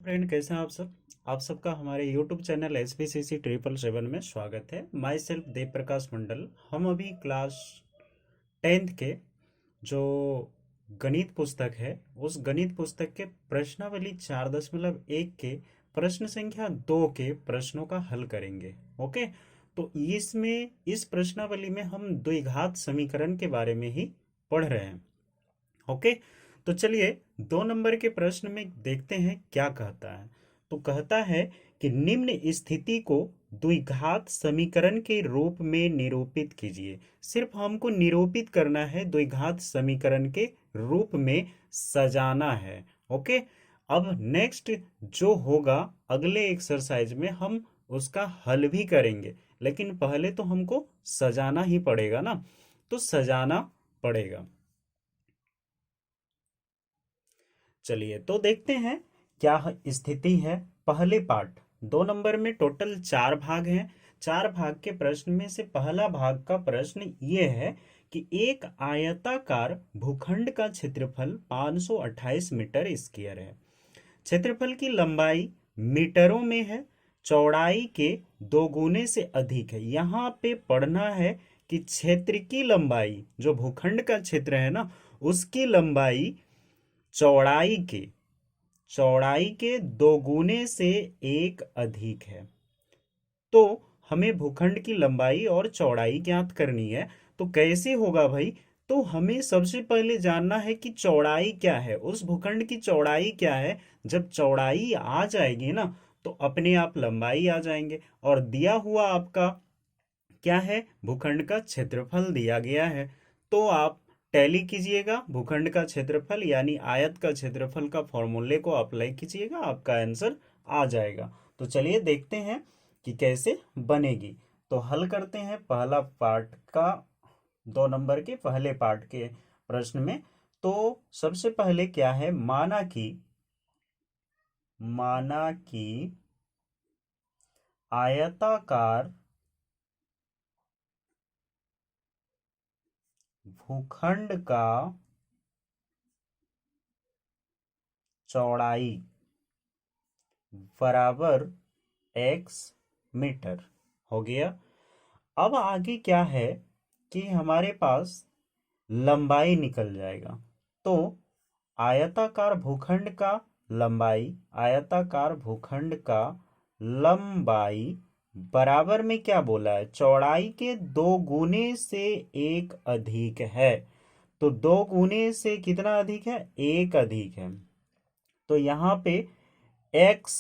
Friend, कैसे हैं आप सब। आप सबका हमारे यूट्यूब चैनल SBCC 777 में स्वागत है। माई सेल्फ देव प्रकाश मंडल। हम अभी क्लास 10th के जो गणित पुस्तक है उस गणित पुस्तक के प्रश्नावली 4.1 के प्रश्न संख्या 2 के प्रश्नों का हल करेंगे। ओके, तो इसमें इस प्रश्नावली में हम द्विघात समीकरण के बारे में ही पढ़ रहे हैं। ओके, तो चलिए 2 नंबर के प्रश्न में देखते हैं क्या कहता है। तो कहता है कि निम्न स्थिति को द्विघात समीकरण के रूप में निरूपित कीजिए। सिर्फ हमको निरूपित करना है, द्विघात समीकरण के रूप में सजाना है। ओके, अब नेक्स्ट जो होगा अगले एक्सरसाइज में हम उसका हल भी करेंगे, लेकिन पहले तो हमको सजाना ही पड़ेगा ना, तो सजाना पड़ेगा। चलिए तो देखते हैं क्या स्थिति है। पहले पार्ट 2 नंबर में टोटल 4 भाग हैं। 4 भाग के प्रश्न में से पहला भाग का प्रश्न ये है कि एक आयताकार भूखंड का क्षेत्रफल 528 मीटर स्क्वायर है। क्षेत्रफल की लंबाई मीटरों में है, चौड़ाई के 2 गुने से अधिक है। यहाँ पे पढ़ना है कि क्षेत्र की लंबाई, जो भूखंड का क्षेत्र है ना, उसकी लंबाई चौड़ाई के चौड़ाई के 2 गुने से एक अधिक है। तो हमें भूखंड की लंबाई और चौड़ाई ज्ञात करनी है। तो कैसे होगा भाई? तो हमें सबसे पहले जानना है कि चौड़ाई क्या है, उस भूखंड की चौड़ाई क्या है। जब चौड़ाई आ जाएगी ना, तो अपने आप लंबाई आ जाएंगे। और दिया हुआ आपका क्या है? भूखंड का क्षेत्रफल दिया गया है। तो आप टैली कीजिएगा भूखंड का क्षेत्रफल यानी आयत का क्षेत्रफल का फॉर्मूले को अप्लाई कीजिएगा, आपका आंसर आ जाएगा। तो चलिए देखते हैं कि कैसे बनेगी। तो हल करते हैं पहला पार्ट का, 2 नंबर के पहले पार्ट के प्रश्न में। तो सबसे पहले क्या है, माना कि आयताकार भूखंड का चौड़ाई बराबर x मीटर हो गया। अब आगे क्या है कि हमारे पास लंबाई निकल जाएगा। तो आयताकार भूखंड का लंबाई बराबर में क्या बोला है? चौड़ाई के 2 गुने से एक अधिक है। तो 2 गुने से कितना अधिक है? एक अधिक है। तो यहाँ पे x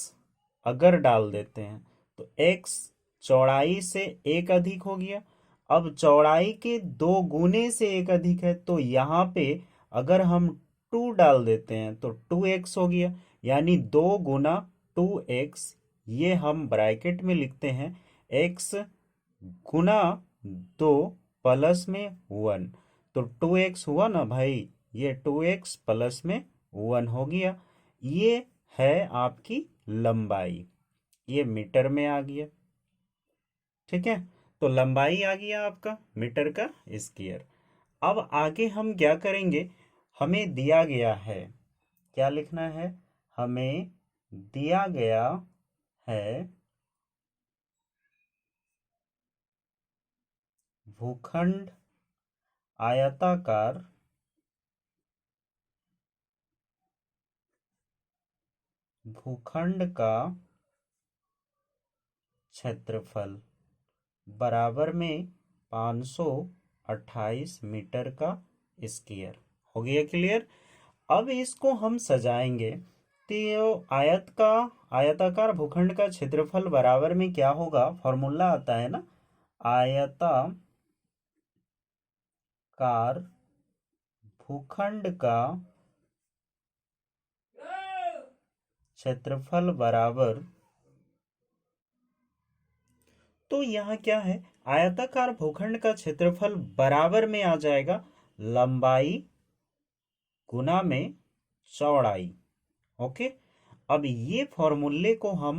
अगर डाल देते हैं तो x चौड़ाई से एक अधिक हो गया। अब चौड़ाई के 2 गुने से एक अधिक है, तो यहाँ पे अगर हम 2 डाल देते हैं तो 2x हो गया, यानी 2 गुना 2x। ये हम ब्रैकेट में लिखते हैं x गुना 2 प्लस में 1। तो 2x हुआ ना भाई, ये 2x प्लस में 1 हो गया। ये है आपकी लंबाई, ये मीटर में आ गया। ठीक है, तो लंबाई आ गया आपका मीटर का स्क्वायर। अब आगे हम क्या करेंगे, हमें दिया गया है, क्या लिखना है? हमें दिया गया है भूखंड आयताकार भूखंड का क्षेत्रफल बराबर में 528 मीटर का स्क्वायर हो गया। क्लियर? अब इसको हम सजाएंगे तो आयताकार भूखंड का क्षेत्रफल बराबर में क्या होगा? फॉर्मूला आता है ना, आयताकार भूखंड का क्षेत्रफल बराबर, तो यहाँ क्या है? आयताकार भूखंड का क्षेत्रफल बराबर में आ जाएगा लंबाई गुना में चौड़ाई। ओके, अब ये फॉर्मूले को हम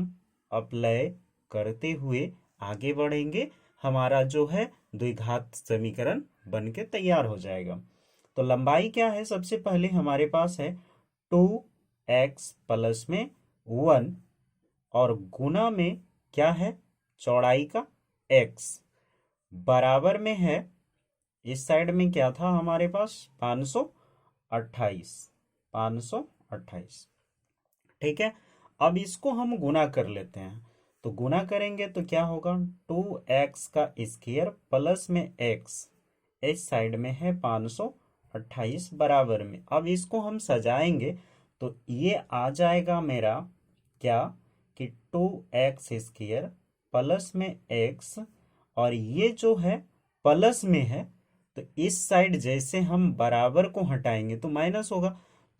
अप्लाई करते हुए आगे बढ़ेंगे। हमारा जो है द्विघात समीकरण बन के तैयार हो जाएगा। तो लंबाई क्या है? सबसे पहले हमारे पास है 2x प्लस में 1 और गुना में क्या है, चौड़ाई का x बराबर में है, इस साइड में क्या था हमारे पास 528, 528। ठीक है, अब इसको हम गुना कर लेते हैं। तो गुना करेंगे तो क्या होगा, 2x का स्क्वायर प्लस में x, इस साइड में है 528 बराबर में। अब इसको हम सजाएंगे तो ये आ जाएगा मेरा क्या कि 2x स्क्वायर प्लस में x, और ये जो है प्लस में है, तो इस साइड जैसे हम बराबर को हटाएंगे तो माइनस होगा।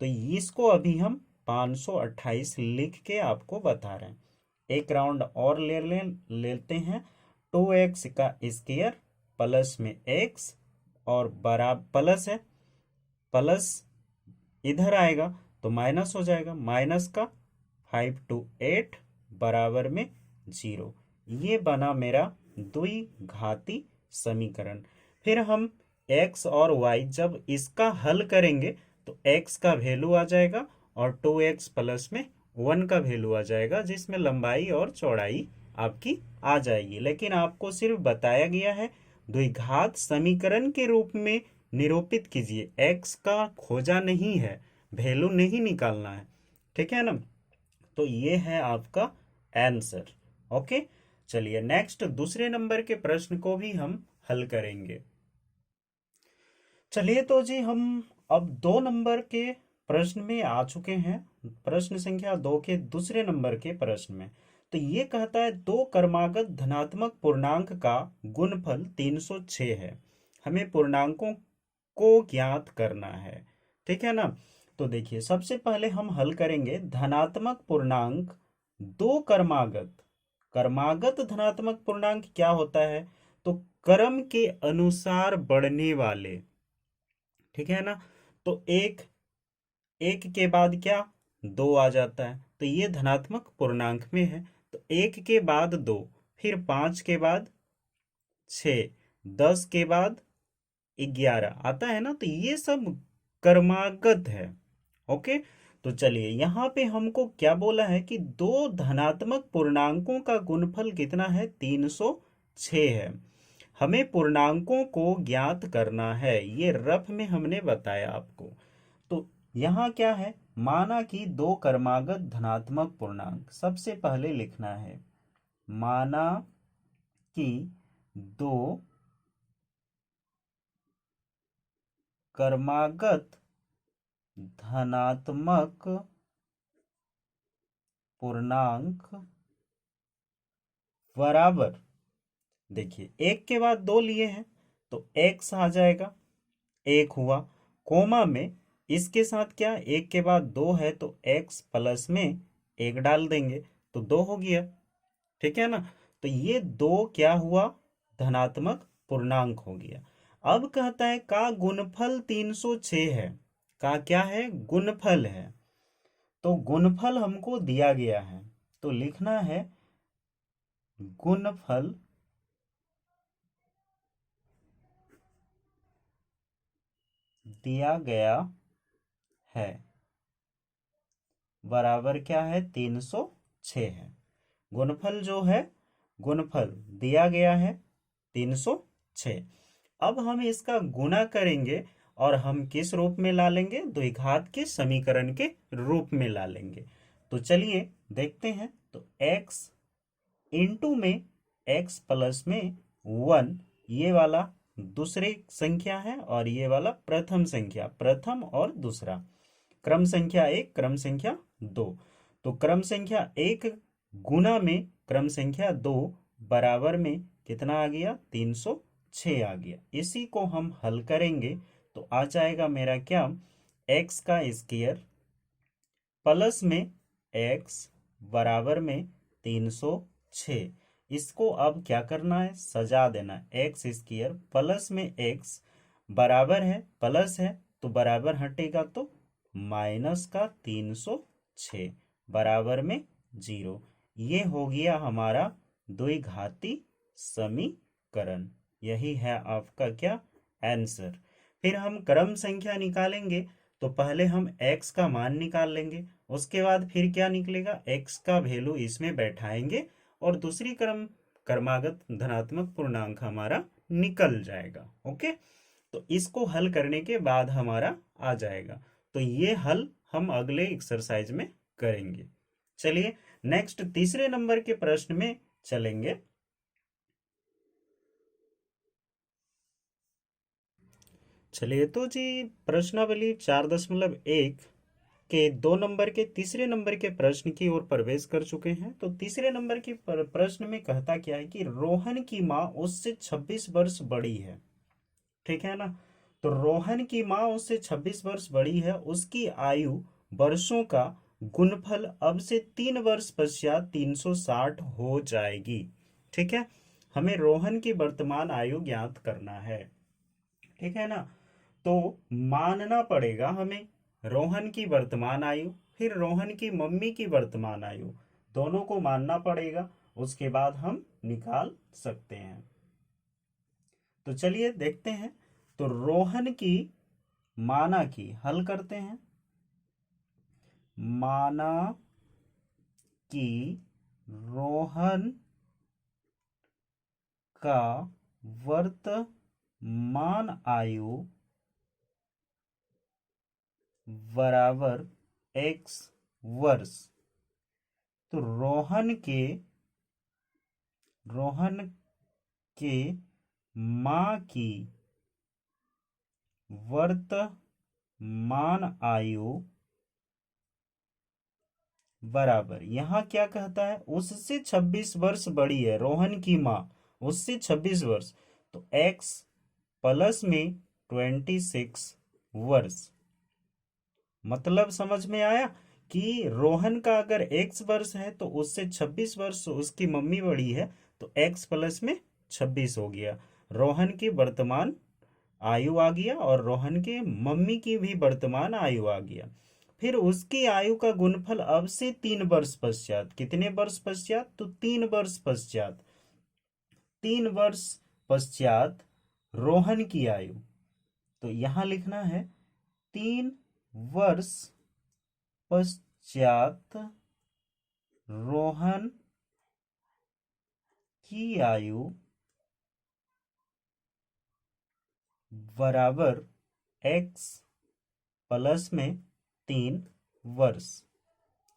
तो इसको अभी हम 528 लिख के आपको बता रहे हैं। एक राउंड और लेते हैं। 2x का स्क्वायर प्लस में x और बराबर प्लस है, प्लस इधर आएगा तो माइनस हो जाएगा, माइनस का 528 बराबर में 0। ये बना मेरा द्विघाती समीकरण। फिर हम x और y जब इसका हल करेंगे तो x का वैल्यू आ जाएगा और 2x प्लस में 1 का वैल्यू आ जाएगा, जिसमें लंबाई और चौड़ाई आपकी आ जाएगी। लेकिन आपको सिर्फ बताया गया है द्विघात समीकरण के रूप में निरूपित कीजिए, x का खोजा नहीं है, वैल्यू नहीं निकालना है। ठीक है ना, तो ये है आपका आंसर। ओके, चलिए नेक्स्ट दूसरे नंबर के प्रश्न को भी हम हल करेंगे। चलिए तो जी हम अब 2 नंबर के प्रश्न में आ चुके हैं, प्रश्न संख्या 2 के दूसरे नंबर के प्रश्न में। तो ये कहता है दो क्रमागत धनात्मक पूर्णांक का गुणफल 306 है, हमें पूर्णांकों को ज्ञात करना है। ठीक है ना, तो देखिए सबसे पहले हम हल करेंगे धनात्मक पूर्णांक दो क्रमागत। क्रमागत धनात्मक पूर्णांक क्या होता है, तो क्रम के अनुसार बढ़ने वाले। ठीक है ना, तो एक एक के बाद क्या, दो आ जाता है, तो ये धनात्मक पूर्णांक में है। तो एक के बाद दो, फिर 5 के बाद 6, 10 के बाद 11 आता है ना, तो ये सब क्रमागत है। ओके, तो चलिए यहाँ पे हमको क्या बोला है कि दो धनात्मक पूर्णांकों का गुणफल कितना है, 306 है। हमें पूर्णांकों को ज्ञात करना है, ये रफ में हमने बताया आपको। तो यहाँ क्या है, माना कि दो क्रमागत धनात्मक पूर्णांक, सबसे पहले लिखना है माना कि दो क्रमागत धनात्मक पूर्णांक बराबर, देखिए एक के बाद दो लिए हैं तो x आ जाएगा, एक हुआ, कोमा में इसके साथ क्या, एक के बाद दो है तो x प्लस में एक डाल देंगे तो दो हो गया। ठीक है ना, तो ये दो क्या हुआ, धनात्मक पूर्णांक हो गया। अब कहता है का गुणफल 306 है, का क्या है, गुणफल है। तो गुणफल हमको दिया गया है, तो लिखना है गुणफल दिया गया है बराबर क्या है, 306 है। गुणफल जो है, गुणफल दिया गया है 306। अब हम इसका गुणा करेंगे और हम किस रूप में ला लेंगे, द्विघात के समीकरण के रूप में ला लेंगे। तो चलिए देखते हैं। तो x इंटू में x प्लस में 1, ये वाला दूसरी संख्या है और ये वाला प्रथम संख्या, प्रथम और दूसरा, क्रम संख्या 1 क्रम संख्या 2। तो क्रम संख्या 1 गुना में क्रम संख्या 2 बराबर में कितना आ गया, 306 आ गया। इसी को हम हल करेंगे तो आ जाएगा मेरा क्या, x का स्क्वायर प्लस में x बराबर में 306। इसको अब क्या करना है, सजा देना है। एक्स स्क्वायर प्लस में x बराबर है, प्लस है तो बराबर हटेगा तो माइनस का 306 बराबर में 0। ये हो गया हमारा द्विघाती समीकरण। यही है आपका क्या, आंसर। फिर हम क्रम संख्या निकालेंगे तो पहले हम x का मान निकाल लेंगे उसके बाद फिर क्या निकलेगा, x का वैल्यू इसमें बैठाएंगे और दूसरी क्रमागत धनात्मक पूर्णांक हमारा निकल जाएगा। ओके, तो इसको हल करने के बाद हमारा आ जाएगा। तो ये हल हम अगले एक्सरसाइज में करेंगे। चलिए नेक्स्ट तीसरे नंबर के प्रश्न में चलेंगे। चलिए तो जी प्रश्नावली 4.1 के 2 नंबर के तीसरे नंबर के प्रश्न की ओर प्रवेश कर चुके हैं। तो तीसरे नंबर की प्रश्न में कहता क्या है कि रोहन की माँ उससे 26 वर्ष बड़ी है। ठीक है ना। तो रोहन की माँ उससे 26 वर्ष बड़ी है, उसकी आयु वर्षों का गुणफल अब से 3 वर्ष पश्चात 360 हो जाएगी। ठीक है, हमें रोहन की वर्तमान आयु ज्ञात करना है। ठीक है ना। तो मानना पड़ेगा हमें रोहन की वर्तमान आयु, फिर रोहन की मम्मी की वर्तमान आयु, दोनों को मानना पड़ेगा। उसके बाद हम निकाल सकते हैं। तो चलिए देखते हैं। तो रोहन की माना की हल करते हैं। माना कि रोहन का वर्तमान आयु बराबर x वर्ष। तो रोहन के माँ की वर्तमान आयु बराबर, यहां क्या कहता है, उससे 26 वर्ष बड़ी है रोहन की माँ, उससे 26 वर्ष। तो x प्लस में 26 वर्ष। मतलब समझ में आया कि रोहन का अगर x वर्ष है तो उससे 26 वर्ष उसकी मम्मी बड़ी है, तो x प्लस में 26 हो गया। रोहन की वर्तमान आयु आ गया और रोहन के मम्मी की भी वर्तमान आयु आ गया। फिर उसकी आयु का गुणफल अब से 3 वर्ष पश्चात, कितने वर्ष पश्चात, तो 3 वर्ष पश्चात, 3 वर्ष पश्चात रोहन की आयु। तो यहां लिखना है 3 वर्ष पश्चात रोहन की आयु बराबर x प्लस में 3 वर्ष।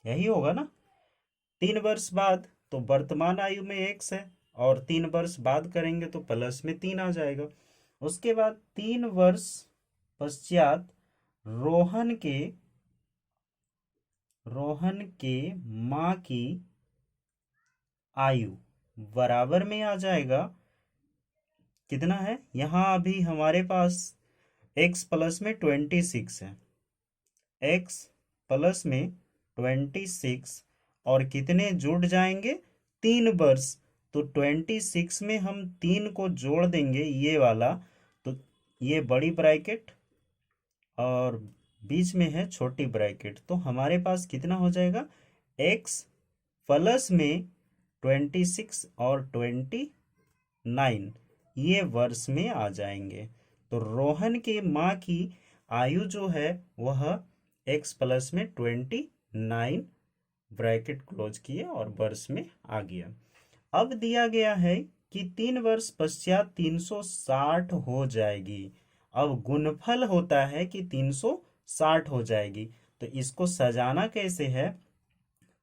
यही होगा ना। 3 वर्ष बाद तो वर्तमान आयु में x है और 3 वर्ष बाद करेंगे तो प्लस में 3 आ जाएगा। उसके बाद 3 वर्ष पश्चात रोहन के माँ की आयु बराबर में आ जाएगा, कितना है, यहां अभी हमारे पास x प्लस में 26 है, x प्लस में 26 और कितने जुड़ जाएंगे, 3 वर्ष। तो 26 में हम 3 को जोड़ देंगे ये वाला, तो ये बड़ी ब्रैकेट और बीच में है छोटी ब्रैकेट, तो हमारे पास कितना हो जाएगा, x प्लस में 26 और 29 ये वर्ष में आ जाएंगे। तो रोहन के माँ की आयु जो है वह x प्लस में 29 ब्रैकेट क्लोज किए और वर्ष में आ गया। अब दिया गया है कि 3 वर्ष पश्चात 360 हो जाएगी। अब गुणफल होता है कि 360 हो जाएगी, तो इसको सजाना कैसे है,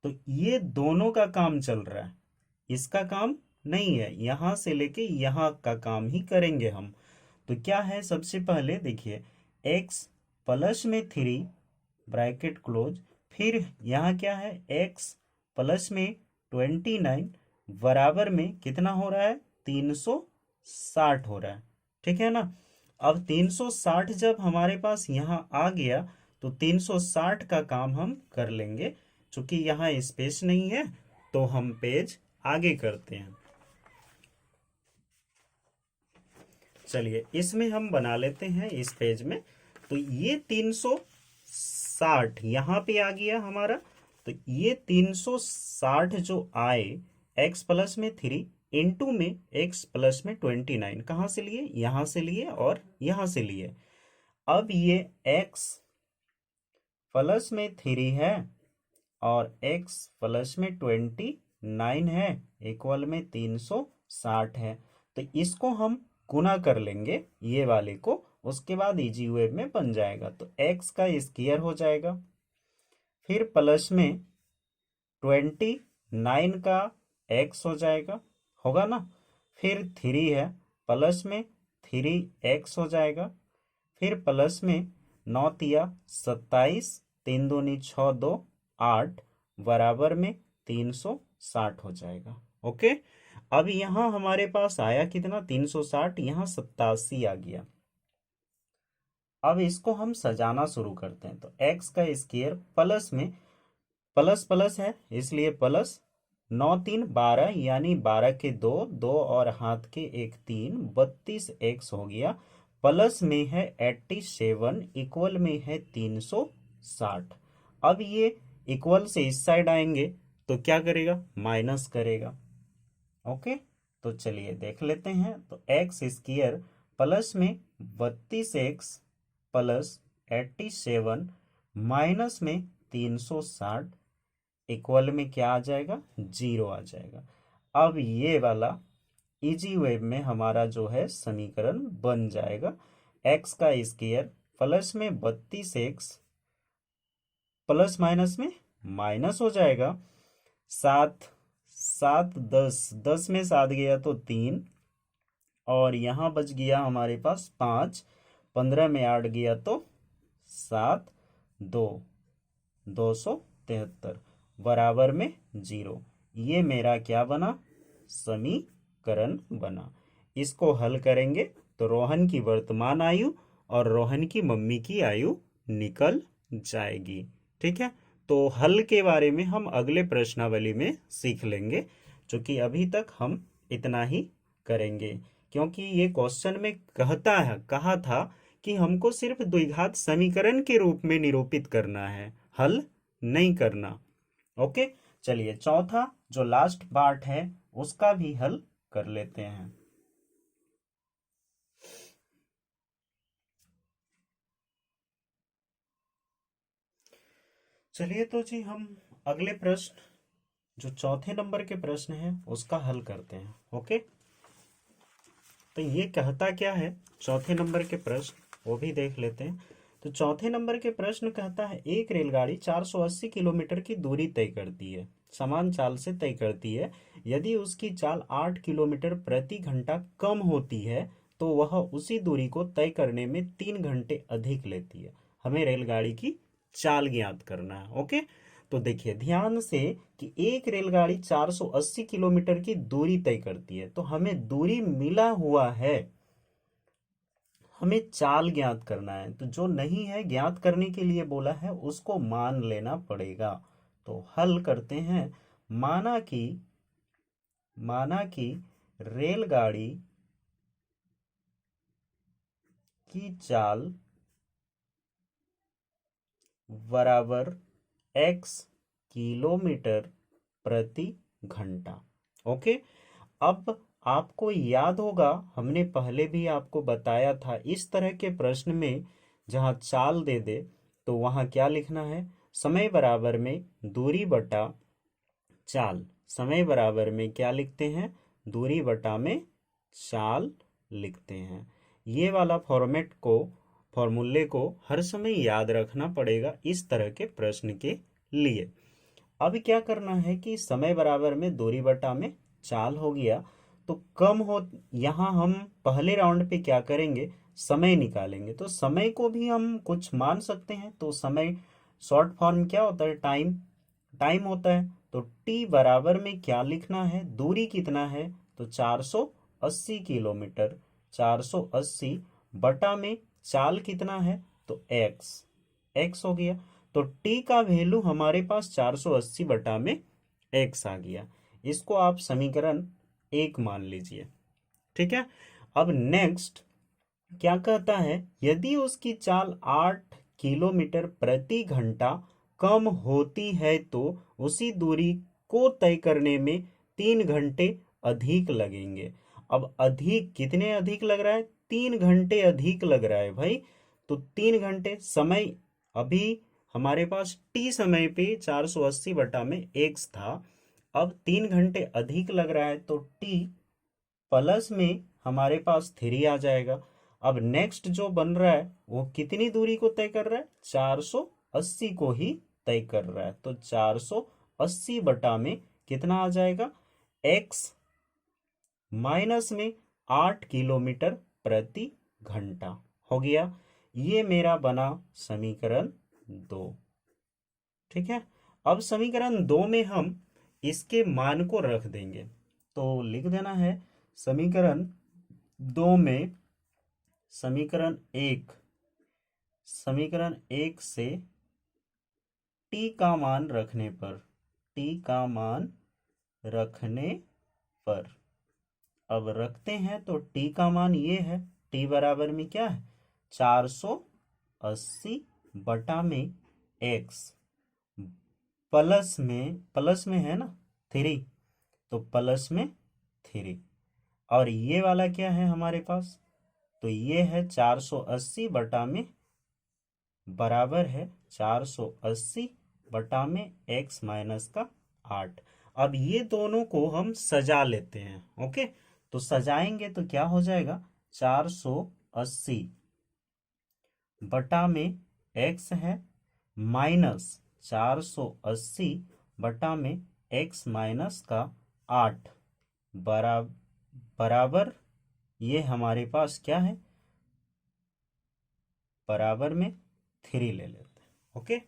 तो ये दोनों का काम चल रहा है, इसका काम नहीं है, यहां से लेके यहां का काम ही करेंगे हम। तो क्या है, सबसे पहले देखिए x प्लस में 3 ब्रैकेट क्लोज, फिर यहाँ क्या है, x प्लस में 29 बराबर में कितना हो रहा है, 360 हो रहा है। ठीक है ना। अब 360 जब हमारे पास यहाँ आ गया तो 360 का काम हम कर लेंगे। चूंकि यहाँ स्पेस नहीं है तो हम पेज आगे करते हैं। चलिए इसमें हम बना लेते हैं इस पेज में। तो ये 360 यहाँ पे आ गया हमारा। तो ये 360 जो आए x प्लस में 3 इंटू में x प्लस में 29, कहाँ से लिए, यहाँ से लिए और यहाँ से लिए। अब ये x प्लस में 3 है और x प्लस में 29 है इक्वल में 360 है। तो इसको हम गुना कर लेंगे ये वाले को, उसके बाद इजी वेव में बन जाएगा। तो x का स्क्वायर हो जाएगा, फिर प्लस में 29 का x हो जाएगा, होगा ना। फिर 3 है, प्लस में 3x हो जाएगा, फिर प्लस में 9 तिया 27, 3 दूनी 6, 2 8 बराबर में 360 हो जाएगा। ओके, अब यहाँ हमारे पास आया कितना 360, यहाँ 87 आ गया। अब इसको हम सजाना शुरू करते हैं। तो x का स्क्वायर प्लस में प्लस प्लस है इसलिए प्लस 9 3 12 यानी 12 के 2 2 और हाथ के 1 3 32x हो गया। प्लस में है 87 इक्वल में है 360। अब ये इक्वल से इस साइड आएंगे तो क्या करेगा, माइनस करेगा। ओके, तो चलिए देख लेते हैं। तो एक्स स्क्वायर प्लस में 32x प्लस 87 माइनस में 360 इक्वल में क्या आ जाएगा, 0 आ जाएगा। अब ये वाला इजी वेव में हमारा जो है समीकरण बन जाएगा। एक्स का स्क्वायर प्लस में 32x प्लस माइनस में माइनस हो जाएगा, 7 7 10 में 7 गया तो 3, और यहाँ बच गया हमारे पास 5, 15 में 8 गया तो 7, 2 273 बराबर में 0। ये मेरा क्या बना, समीकरण बना। इसको हल करेंगे तो रोहन की वर्तमान आयु और रोहन की मम्मी की आयु निकल जाएगी। ठीक है, तो हल के बारे में हम अगले प्रश्नावली में सीख लेंगे, जो कि अभी तक हम इतना ही करेंगे, क्योंकि ये क्वेश्चन में कहा था कि हमको सिर्फ द्विघात समीकरण के रूप में निरूपित करना है, हल नहीं करना। ओके, चलिए चौथा जो लास्ट पार्ट है उसका भी हल कर लेते हैं। चलिए तो जी हम अगले प्रश्न जो चौथे नंबर के प्रश्न है उसका हल करते हैं। ओके, तो ये कहता क्या है चौथे नंबर के प्रश्न, वो भी देख लेते हैं। तो चौथे नंबर के प्रश्न कहता है एक रेलगाड़ी 480 किलोमीटर की दूरी तय करती है, समान चाल से तय करती है। यदि उसकी चाल 8 किलोमीटर प्रति घंटा कम होती है तो वह उसी दूरी को तय करने में 3 घंटे अधिक लेती है। हमें रेलगाड़ी की चाल ज्ञात करना है। ओके, तो देखिए ध्यान से कि एक रेलगाड़ी 480 किलोमीटर की दूरी तय करती है, तो हमें दूरी मिला हुआ है, हमें चाल ज्ञात करना है। तो जो नहीं है ज्ञात करने के लिए बोला है उसको मान लेना पड़ेगा। तो हल करते हैं। माना कि रेलगाड़ी की चाल बराबर x किलोमीटर प्रति घंटा। ओके, अब आपको याद होगा हमने पहले भी आपको बताया था, इस तरह के प्रश्न में जहां चाल दे दे तो वहां क्या लिखना है, समय बराबर में दूरी बटा चाल। समय बराबर में क्या लिखते हैं, दूरी बटा में चाल लिखते हैं। ये वाला फॉर्मूले को हर समय याद रखना पड़ेगा इस तरह के प्रश्न के लिए। अब क्या करना है कि समय बराबर में दूरी बटा में चाल हो गया, तो कम हो, यहाँ हम पहले राउंड पे क्या करेंगे, समय निकालेंगे। तो समय को भी हम कुछ मान सकते हैं। तो समय शॉर्ट फॉर्म क्या होता है, टाइम होता है। तो टी बराबर में क्या लिखना है, दूरी कितना है, तो 480 किलोमीटर, 480 बटा में चाल कितना है, तो x हो गया। तो t का वैल्यू हमारे पास 480 बटा में x आ गया। इसको आप समीकरण 1 मान लीजिए। ठीक है, अब नेक्स्ट क्या कहता है, यदि उसकी चाल 8 किलोमीटर प्रति घंटा कम होती है तो उसी दूरी को तय करने में 3 घंटे अधिक लगेंगे। अब अधिक कितने अधिक लग रहा है, 3 घंटे अधिक लग रहा है भाई। तो 3 घंटे समय अभी हमारे पास टी समय पे 480 बटा में एक्स था। अब 3 घंटे अधिक लग रहा है तो टी प्लस में हमारे पास 3 आ जाएगा। अब नेक्स्ट जो बन रहा है वो कितनी दूरी को तय कर रहा है, 480 को ही तय कर रहा है। तो 480 बटा में कितना आ जाएगा, एक्स माइनस में 8 किलोमीटर प्रति घंटा हो गया। ये मेरा बना समीकरण 2। ठीक है। अब समीकरण 2 में हम इसके मान को रख देंगे। तो लिख देना है समीकरण 2 में समीकरण एक से टी का मान रखने पर, अब रखते हैं तो टी का मान ये है, टी बराबर में क्या है, 480 बटा में एक्स प्लस में है ना 3, तो प्लस में 3। और ये वाला क्या है हमारे पास, तो ये है 480 बटा में बराबर है 480 बटा में एक्स माइनस का 8। अब ये दोनों को हम सजा लेते हैं। ओके, तो सजाएंगे तो क्या हो जाएगा, 480 बटा में एक्स है माइनस 480 बटा में एक्स माइनस का 8 बराबर ये हमारे पास क्या है, बराबर में 3 ले लेते हैं। ओके,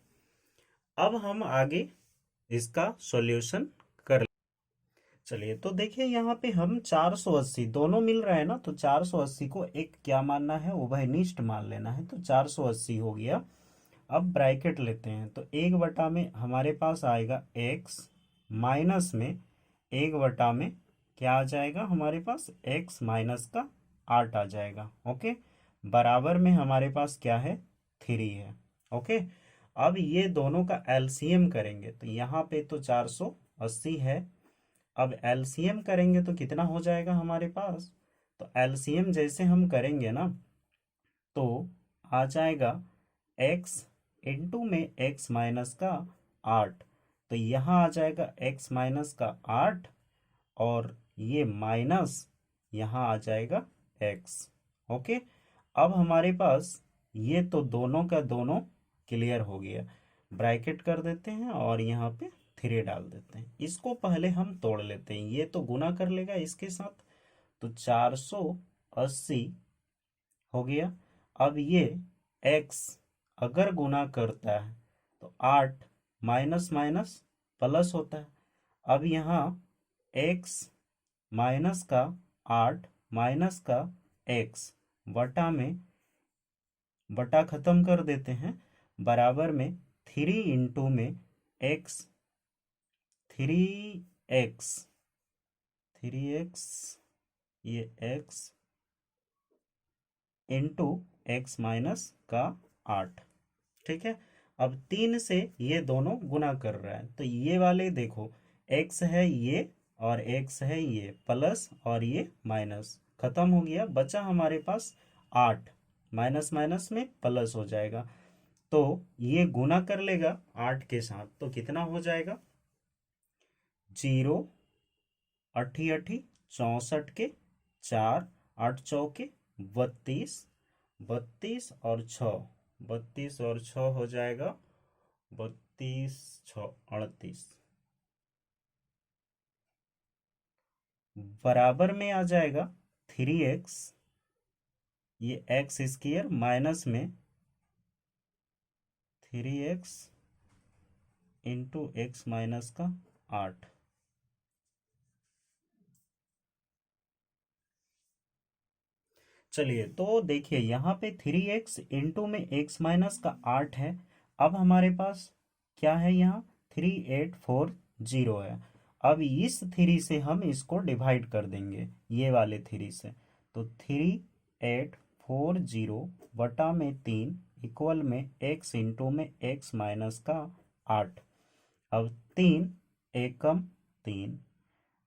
अब हम आगे इसका सॉल्यूशन कर। चलिए तो देखिए यहाँ पे हम 480 दोनों मिल रहा है ना, तो 480 को एक क्या मानना है, उभयनिष्ठ मान लेना है। तो 480 हो गया। अब ब्रैकेट लेते हैं तो 1 बटा में हमारे पास आएगा x माइनस में 1 बटा में क्या आ जाएगा हमारे पास, x माइनस का 8 आ जाएगा। ओके, बराबर में हमारे पास क्या है, 3 है। ओके, अब ये दोनों का एलसीएम करेंगे तो यहाँ पे तो 480 है। अब एलसीएम करेंगे तो कितना हो जाएगा हमारे पास, तो एलसीएम जैसे हम करेंगे ना तो आ जाएगा x इंटू में x माइनस का 8, तो यहाँ आ जाएगा x माइनस का 8 और ये माइनस यहाँ आ जाएगा x। ओके, अब हमारे पास ये तो दोनों का दोनों क्लियर हो गया। ब्रैकेट कर देते हैं और यहाँ पे 3 डाल देते हैं। इसको पहले हम तोड़ लेते हैं, ये तो गुना कर लेगा इसके साथ, तो 480 हो गया। अब ये x अगर गुना करता है तो 8 माइनस माइनस प्लस होता है। अब यहाँ x माइनस का 8 माइनस का x बटा में बटा खत्म कर देते हैं, बराबर में 3 इंटू में x 3x ये x इंटू एक्स माइनस का 8। ठीक है, अब 3 से ये दोनों गुना कर रहा है तो ये वाले देखो x है ये और x है ये, प्लस और ये माइनस खत्म हो गया, बचा हमारे पास 8, माइनस माइनस में प्लस हो जाएगा। तो ये गुना कर लेगा 8 के साथ तो कितना हो जाएगा, 0 अठी अठी 64 के 4 8 चौके 32, 32 और 6, 32 और 6 हो जाएगा 32 6 38, बराबर में आ जाएगा 3x, ये एक्स स्क्वायर माइनस में 3x इंटू एक्स माइनस का 8। चलिए तो देखिए यहाँ पे 3x इंटू में x माइनस का 8 है। अब हमारे पास क्या है, यहाँ 3840 है। अब इस 3 से हम इसको डिवाइड कर देंगे ये वाले 3 से, तो 3840 बटा में 3 इक्वल में x इंटू में x माइनस का 8। अब 3 एकम 3,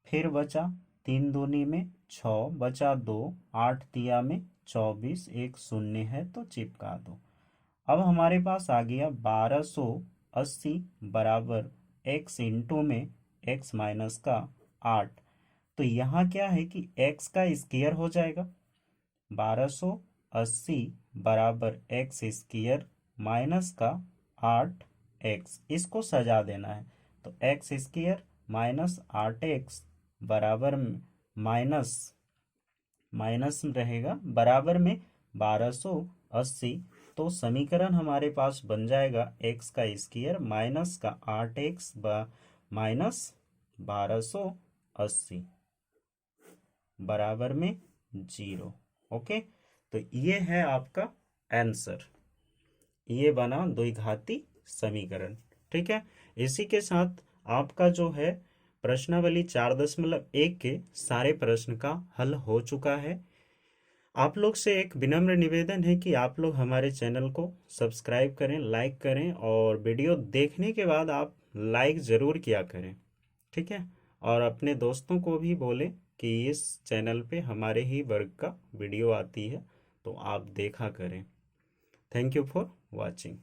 फिर बचा 3 दूनी में 6, बचा 2, 8 तिया में 24, एक शून्य है तो चिपका दो। अब हमारे पास आ गया 1280 बराबर x इंटू में x माइनस का 8। तो यहाँ क्या है कि x का स्क्वायर हो जाएगा, 1280 बराबर x स्क्वायर माइनस का 8x, इसको सजा देना है। तो x स्क्वायर माइनस 8x बराबर माइनस माइनस रहेगा बराबर में 1280। तो समीकरण हमारे पास बन जाएगा x का स्क्वायर माइनस का 8x माइनस 1280 बराबर में 0। ओके, तो ये है आपका आंसर, ये बना द्विघाती समीकरण। ठीक है, इसी के साथ आपका जो है प्रश्नावली 4.1 के सारे प्रश्न का हल हो चुका है। आप लोग से एक विनम्र निवेदन है कि आप लोग हमारे चैनल को सब्सक्राइब करें, लाइक करें, और वीडियो देखने के बाद आप लाइक ज़रूर किया करें। ठीक है, और अपने दोस्तों को भी बोलें कि इस चैनल पे हमारे ही वर्ग का वीडियो आती है, तो आप देखा करें। Thank you for watching.